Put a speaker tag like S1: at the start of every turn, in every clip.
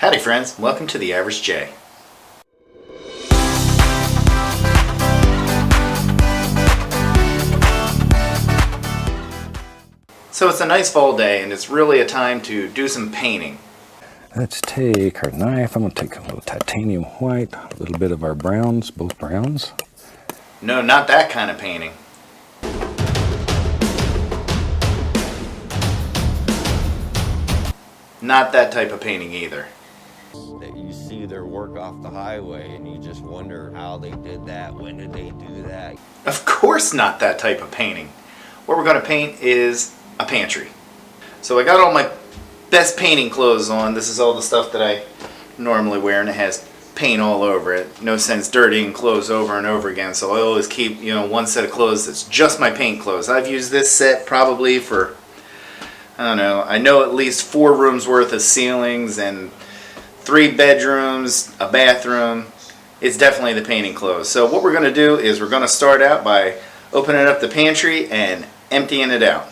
S1: Howdy friends, welcome to The Average J. So it's a nice fall day and it's really a time to do some painting.
S2: Let's take our knife. I'm going to take a little titanium white, a little bit of our browns, both browns.
S1: No, not that kind of painting. Not that type of painting either.
S3: That you see their work off the highway and you just wonder how they did that, when did they do that?
S1: Of course not that type of painting. What we're going to paint is a pantry. So I got all my best painting clothes on. This is all the stuff that I normally wear and it has paint all over it. No sense dirtying clothes over and over again, so I always keep, one set of clothes that's just my paint clothes. I've used this set probably for, I know at least 4 rooms worth of ceilings and 3 bedrooms, a bathroom. It's definitely the painting clothes. So what we're going to do is we're going to start out by opening up the pantry and emptying it out.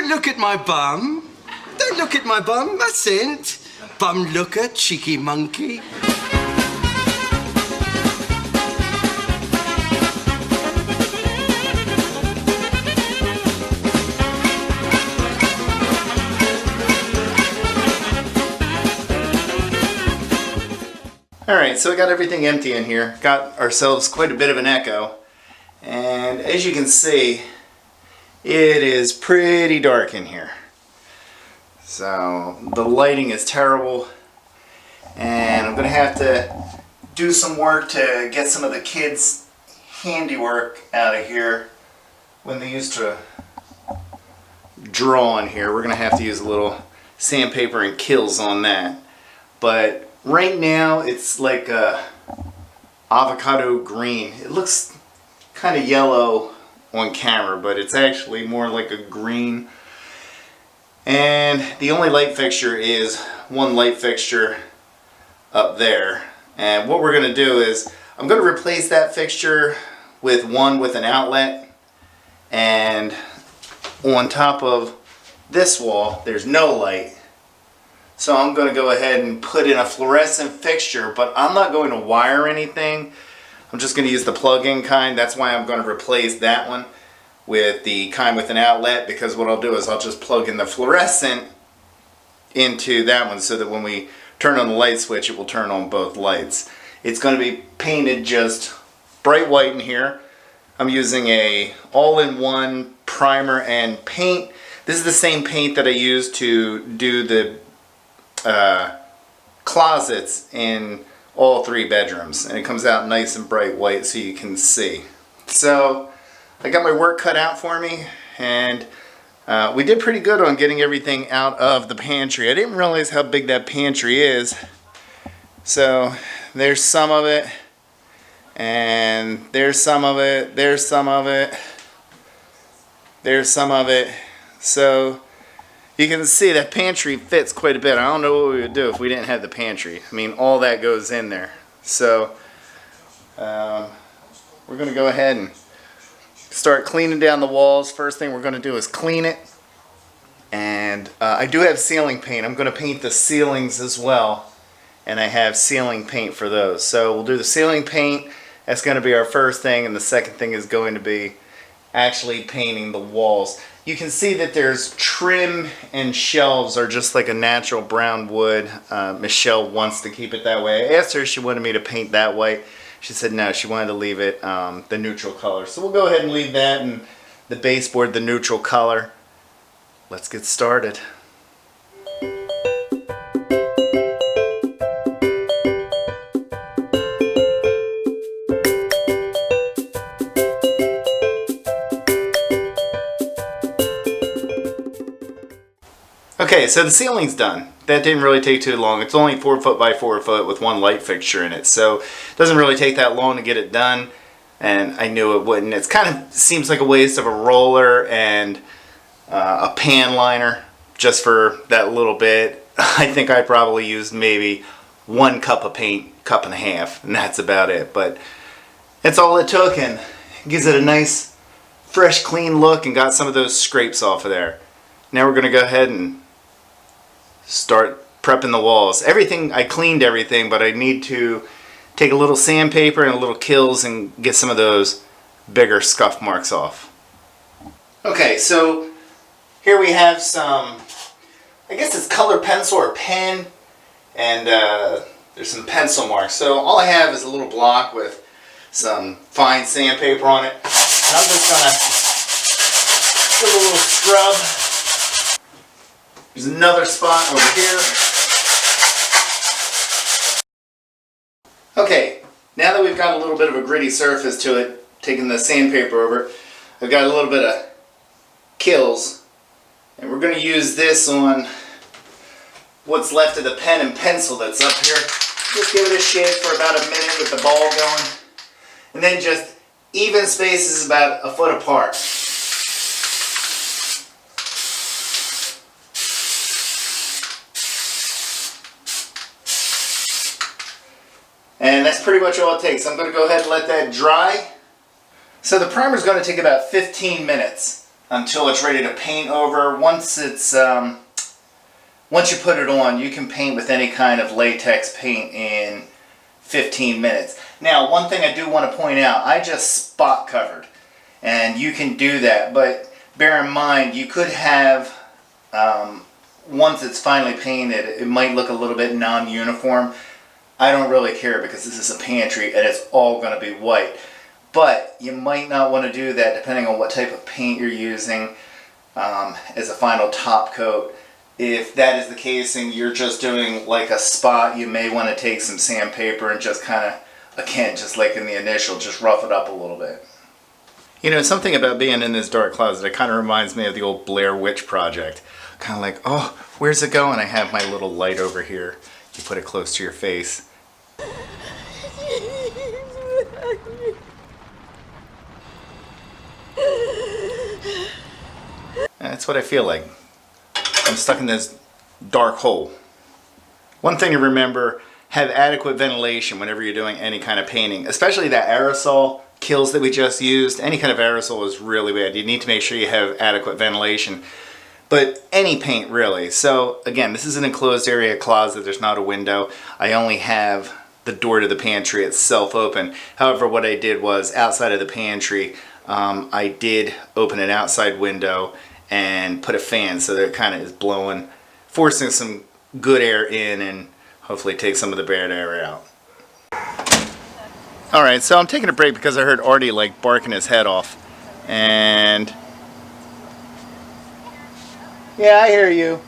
S4: Look at my bum. Don't look at my bum, mustn't. Bum looker, cheeky monkey.
S1: Alright, so we got everything empty in here. Got ourselves quite a bit of an echo. And as you can see, it is pretty dark in here. So the lighting is terrible and I'm gonna have to do some work to get some of the kids' handiwork out of here. When they used to draw in here, we're gonna have to use a little sandpaper and kills on that. But right now it's like a avocado green. It looks kind of yellow on camera, but it's actually more like a green. And the only light fixture is one light fixture up there. And what we're going to do is I'm going to replace that fixture with one with an outlet. And on top of this wall there's no light. So I'm going to go ahead and put in a fluorescent fixture, but I'm not going to wire anything. I'm just going to use the plug-in kind. That's why I'm going to replace that one with the kind with an outlet, because what I'll do is I'll just plug in the fluorescent into that one so that when we turn on the light switch it will turn on both lights. It's going to be painted just bright white in here. I'm using a all-in-one primer and paint. This is the same paint that I used to do the closets in all 3 bedrooms, and it comes out nice and bright white so you can see. So I got my work cut out for me, and we did pretty good on getting everything out of the pantry. I didn't realize how big that pantry is. So there's some of it, and there's some of it, there's some of it, there's some of it. So you can see that pantry fits quite a bit. I don't know what we would do if we didn't have the pantry. I mean, all that goes in there. So we're going to go ahead and start cleaning down the walls. First thing we're going to do is clean it. And I do have ceiling paint. I'm going to paint the ceilings as well. And I have ceiling paint for those. So we'll do the ceiling paint. That's going to be our first thing. And the second thing is going to be actually painting the walls. You can see that there's trim and shelves are just like a natural brown wood. Michelle wants to keep it that way. I asked her if she wanted me to paint that white. She said no, she wanted to leave it the neutral color. So we'll go ahead and leave that and the baseboard the neutral color. Let's get started. Okay, so the ceiling's done. That didn't really take too long. It's only 4 foot by 4 foot with one light fixture in it, so it doesn't really take that long to get it done. And I knew it wouldn't. It kind of seems like a waste of a roller and a pan liner just for that little bit. I think I probably used maybe 1 cup of paint, cup and a half, and that's about it. But that's all it took, and it gives it a nice, fresh, clean look and got some of those scrapes off of there. Now we're going to go ahead and start prepping the walls. Everything, I cleaned everything, but I need to take a little sandpaper and a little Kills and get some of those bigger scuff marks off. Okay, so here we have some, I guess it's colored pencil or pen, and there's some pencil marks. So all I have is a little block with some fine sandpaper on it, and I'm just gonna give it a little scrub. There's another spot over here. Okay, now that we've got a little bit of a gritty surface to it, taking the sandpaper over it, I've got a little bit of Kills, and we're going to use this on what's left of the pen and pencil that's up here. Just give it a shake for about a minute with the ball going, and then just even spaces about a foot apart. And that's pretty much all it takes. I'm going to go ahead and let that dry. So the primer is going to take about 15 minutes until it's ready to paint over. Once you put it on, you can paint with any kind of latex paint in 15 minutes. Now, one thing I do want to point out, I just spot covered, and you can do that, but bear in mind you could have, once it's finally painted, it might look a little bit non-uniform. I don't really care because this is a pantry and it's all going to be white. But you might not want to do that depending on what type of paint you're using as a final top coat. If that is the case and you're just doing like a spot, you may want to take some sandpaper and just kind of, again, just like in the initial, just rough it up a little bit. You know, something about being in this dark closet, it kind of reminds me of the old Blair Witch Project. Kind of like, oh, where's it going? I have my little light over here. You put it close to your face. That's what I feel like. I'm stuck in this dark hole. One thing to remember, have adequate ventilation whenever you're doing any kind of painting, especially that aerosol Kills that we just used. Any kind of aerosol is really bad. You need to make sure you have adequate ventilation. But any paint really. So again, this is an enclosed area closet. There's not a window. I only have the door to the pantry itself open. However, what I did was outside of the pantry, I did open an outside window and put a fan so that it kind of is blowing, forcing some good air in and hopefully take some of the bad air out. Alright, so I'm taking a break because I heard Artie like barking his head off. And yeah, I hear you.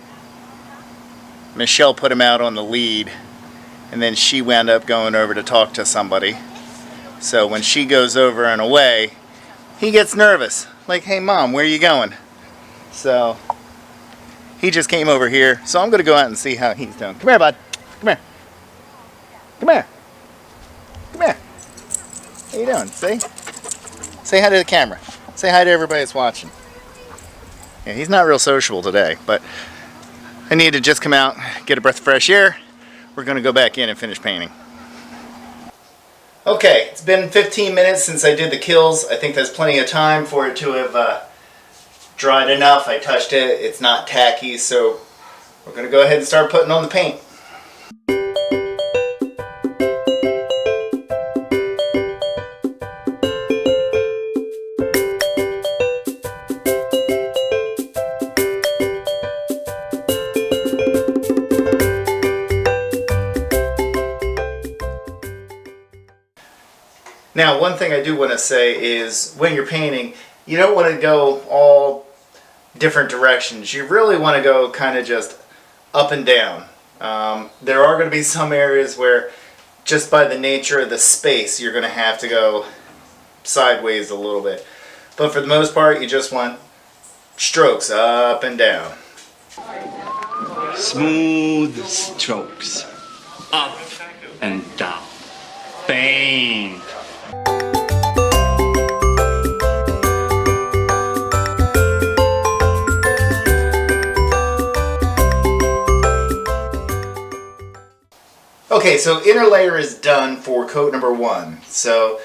S1: Michelle put him out on the lead, and then she wound up going over to talk to somebody. So when she goes over and away, he gets nervous. Like, hey mom, where are you going? So he just came over here. So I'm going to go out and see how he's doing. Come here, bud. Come here. Come here. Come here. How you doing? Say hi to the camera. Say hi to everybody that's watching. Yeah, he's not real sociable today, but I need to just come out, get a breath of fresh air. We're going to go back in and finish painting. Okay, it's been 15 minutes since I did the Kills. I think that's plenty of time for it to have dried enough. I touched it. It's not tacky, so we're going to go ahead and start putting on the paint. Now, one thing I do want to say is when you're painting, you don't want to go all different directions. You really want to go kind of just up and down. There are going to be some areas where just by the nature of the space, you're going to have to go sideways a little bit. But for the most part, you just want strokes up and down.
S5: Smooth strokes. Up and down. Bang.
S1: Okay, so inner layer is done for coat number 1. So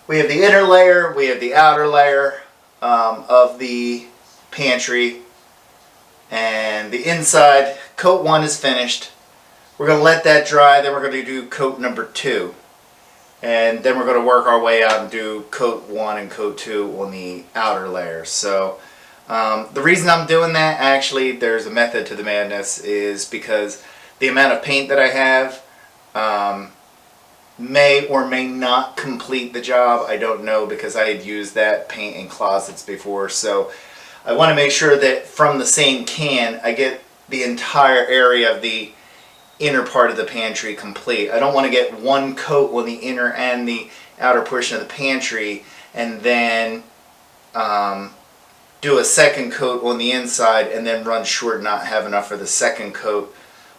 S1: we have the inner layer, we have the outer layer of the pantry, and the inside. Coat 1 is finished. We're going to let that dry, then we're going to do coat number 2. And then we're going to work our way out and do coat 1 and coat 2 on the outer layer. So the reason I'm doing that, actually, there's a method to the madness, is because the amount of paint that I have may or may not complete the job. I don't know, because I had used that paint in closets before. So I want to make sure that from the same can I get the entire area of the inner part of the pantry complete. I don't want to get one coat on the inner and the outer portion of the pantry and then do a second coat on the inside and then run short and not have enough for the second coat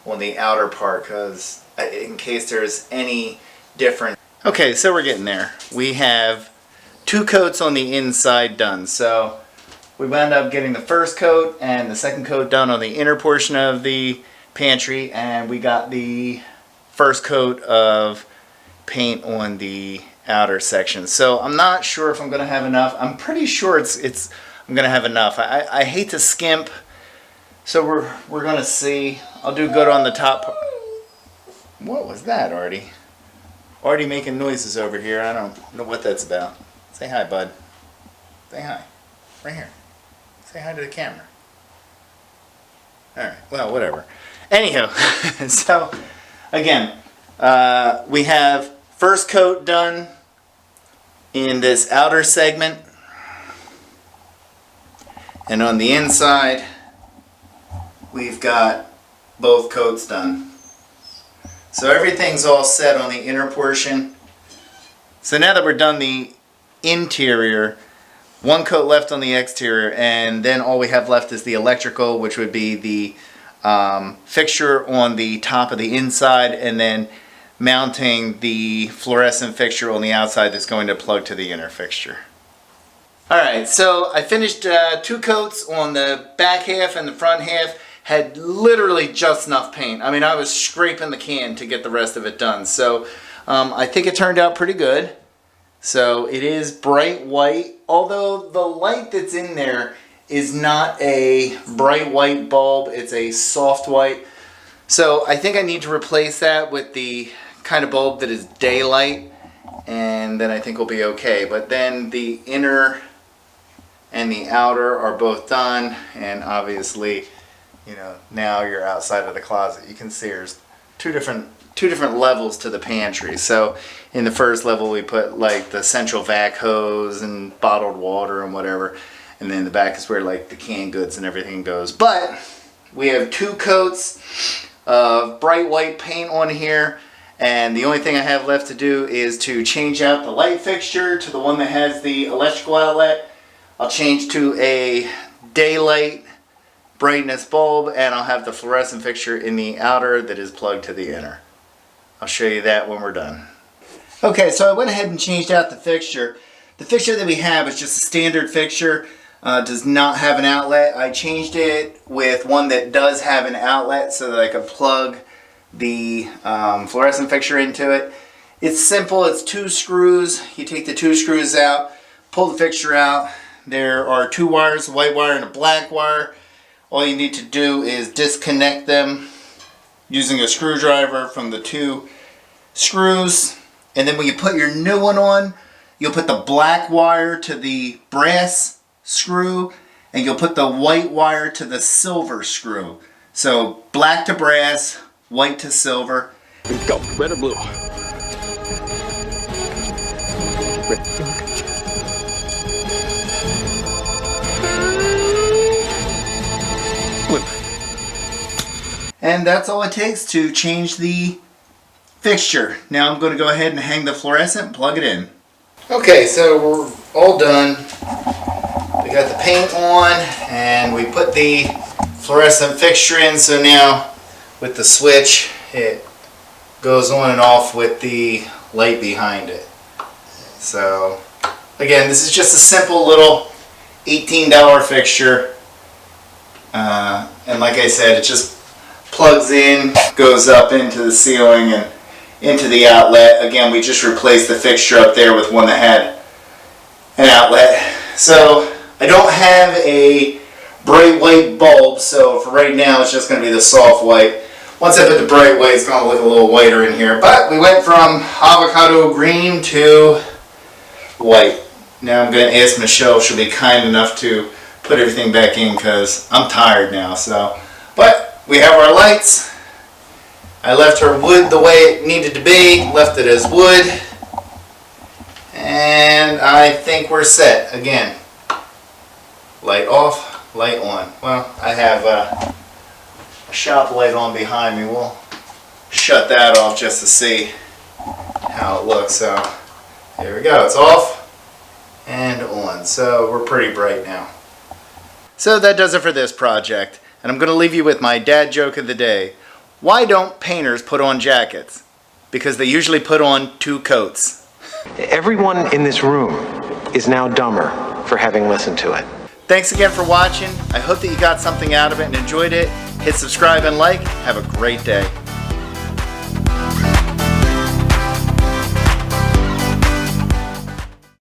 S1: on the outer part, because in case there's any difference. Okay, so we're getting there. We have 2 coats on the inside done. So we wound up getting the first coat and the second coat done on the inner portion of the pantry, and we got the first coat of paint on the outer section. So I'm not sure if I'm going to have enough. I'm pretty sure I'm going to have enough. I hate to skimp, so we're going to see. I'll do good on the top. What was that, Artie? Artie making noises over here. I don't know what that's about. Say hi, bud. Say hi. Right here. Say hi to the camera. Alright, well, whatever. Anyhow, so, again, we have first coat done in this outer segment. And on the inside, we've got both coats done. So everything's all set on the inner portion. So now that we're done the interior, 1 coat left on the exterior, and then all we have left is the electrical, which would be the fixture on the top of the inside, and then mounting the fluorescent fixture on the outside that's going to plug to the inner fixture. Alright, so I finished 2 coats on the back half and the front half. Had literally just enough paint. I mean, I was scraping the can to get the rest of it done. So I think it turned out pretty good. So it is bright white, although the light that's in there is not a bright white bulb, it's a soft white. So I think I need to replace that with the kind of bulb that is daylight, and then I think we'll be okay. But then the inner and the outer are both done, and obviously, you know, now you're outside of the closet. You can see there's two different levels to the pantry. So in the first level we put like the central vac hose and bottled water and whatever, and then the back is where like the canned goods and everything goes. But we have 2 coats of bright white paint on here, and the only thing I have left to do is to change out the light fixture to the one that has the electrical outlet. I'll change to a daylight brightness bulb, and I'll have the fluorescent fixture in the outer that is plugged to the inner. I'll show you that when we're done. Okay, so I went ahead and changed out the fixture. The fixture that we have is just a standard fixture, does not have an outlet. I changed it with one that does have an outlet so that I could plug the fluorescent fixture into it. It's simple, it's 2 screws. You take the 2 screws out, pull the fixture out. There are 2 wires, a white wire and a black wire. All you need to do is disconnect them using a screwdriver from the 2 screws. And then when you put your new one on, you'll put the black wire to the brass screw, and you'll put the white wire to the silver screw. So black to brass, white to silver.
S2: Go, red or blue? Red.
S1: And that's all it takes to change the fixture. Now I'm going to go ahead and hang the fluorescent and plug it in. Okay, so we're all done. We got the paint on and we put the fluorescent fixture in, so now with the switch, it goes on and off with the light behind it. So again, this is just a simple little $18 fixture, and like I said, it just plugs in, goes up into the ceiling and into the outlet. Again, we just replaced the fixture up there with one that had an outlet. So I don't have a bright white bulb, so for right now it's just going to be the soft white. Once I put the bright white, it's going to look a little whiter in here. But we went from avocado green to white. Now I'm going to ask Michelle if she'll be kind enough to put everything back in, because I'm tired now. So, but we have our lights. I left her wood the way it needed to be, left it as wood, and I think we're set. Again, light off, light on. Well, I have a shop light on behind me. We'll shut that off just to see how it looks. So there we go, it's off and on. So we're pretty bright now. So that does it for this project, and I'm going to leave you with my dad joke of the day. Why don't painters put on jackets? Because they usually put on 2 coats.
S6: Everyone in this room is now dumber for having listened to it.
S1: Thanks again for watching. I hope that you got something out of it and enjoyed it. Hit subscribe and like. Have a great day.